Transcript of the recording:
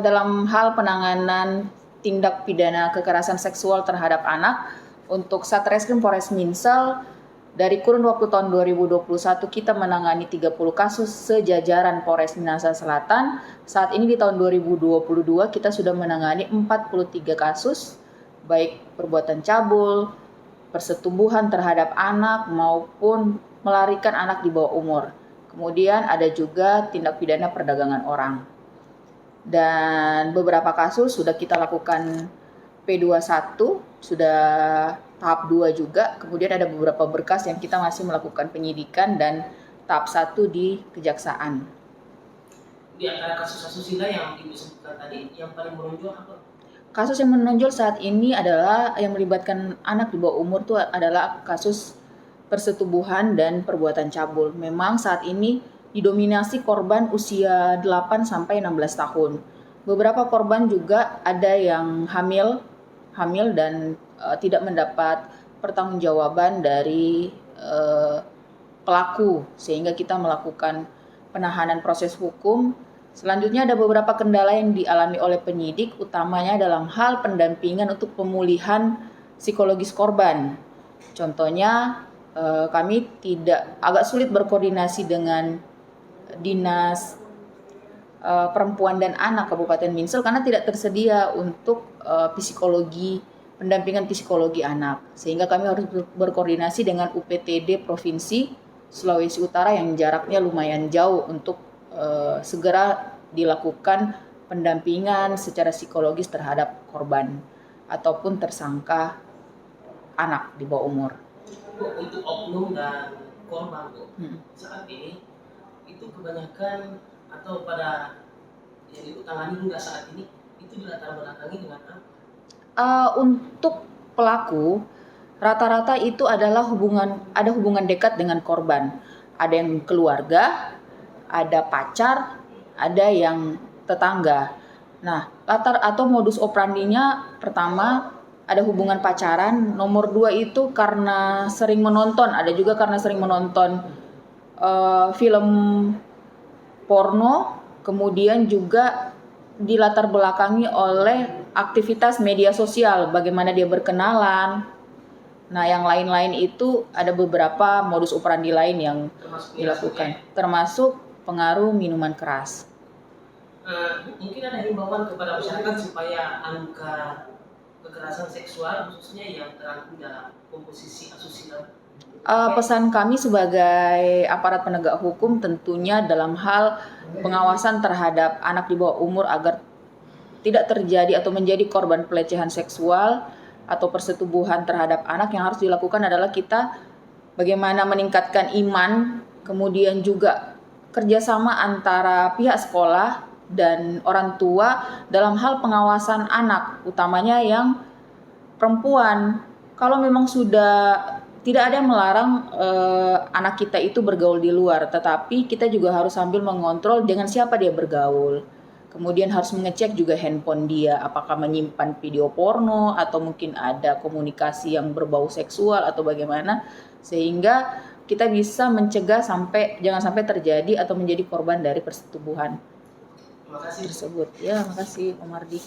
Dalam hal penanganan tindak pidana kekerasan seksual terhadap anak, untuk Satreskrim Polres Minsel dari kurun waktu tahun 2021 kita menangani 30 kasus sejajaran Polres Minahasa Selatan. Saat ini di tahun 2022 kita sudah menangani 43 kasus, baik perbuatan cabul, persetubuhan terhadap anak maupun melarikan anak di bawah umur. Kemudian ada juga tindak pidana perdagangan orang. Dan beberapa kasus sudah kita lakukan P21, sudah tahap 2 juga. Kemudian ada beberapa berkas yang kita masih melakukan penyidikan dan tahap 1 di kejaksaan. Di antara kasus asusila yang Ibu sebutkan tadi, yang paling menonjol apa? Kasus yang menonjol saat ini adalah yang melibatkan anak di bawah umur itu adalah kasus persetubuhan dan perbuatan cabul. Memang saat ini didominasi korban usia 8 sampai 16 tahun. Beberapa korban juga ada yang hamil dan tidak mendapat pertanggungjawaban dari pelaku, sehingga kita melakukan penahanan proses hukum. Selanjutnya ada beberapa kendala yang dialami oleh penyidik, utamanya dalam hal pendampingan untuk pemulihan psikologis korban. Contohnya kami agak sulit berkoordinasi dengan Dinas Perempuan dan Anak Kabupaten Minsel karena tidak tersedia untuk pendampingan psikologi anak, sehingga kami harus berkoordinasi dengan UPTD Provinsi Sulawesi Utara yang jaraknya lumayan jauh untuk segera dilakukan pendampingan secara psikologis terhadap korban ataupun tersangka anak di bawah umur. Untuk oknum dan korban saat ini itu kebanyakan atau pada yang Ibu tangani hingga saat ini itu dilatar belakangi dengan apa? Untuk pelaku rata-rata itu adalah ada hubungan dekat dengan korban. Ada yang keluarga, ada pacar, ada yang tetangga. Nah, latar atau modus operandinya pertama ada hubungan pacaran, nomor 2 itu karena sering menonton, ada juga karena sering menonton film porno, kemudian juga dilatar belakangi oleh aktivitas media sosial, bagaimana dia berkenalan. Nah, yang lain-lain itu ada beberapa modus operandi lain yang dilakukan, termasuk pengaruh minuman keras. Mungkin ada himbauan kepada masyarakat supaya angka kekerasan seksual khususnya yang terangkum dalam komposisi asusila. Pesan kami sebagai aparat penegak hukum tentunya dalam hal pengawasan terhadap anak di bawah umur agar tidak terjadi atau menjadi korban pelecehan seksual atau persetubuhan terhadap anak, yang harus dilakukan adalah kita bagaimana meningkatkan iman, kemudian juga kerjasama antara pihak sekolah dan orang tua dalam hal pengawasan anak, utamanya yang perempuan. Kalau memang sudah tidak ada yang melarang anak kita itu bergaul di luar, tetapi kita juga harus sambil mengontrol dengan siapa dia bergaul. Kemudian harus mengecek juga handphone dia, apakah menyimpan video porno atau mungkin ada komunikasi yang berbau seksual atau bagaimana, sehingga kita bisa mencegah jangan sampai terjadi atau menjadi korban dari persetubuhan tersebut. Ya, makasih Om Mardi.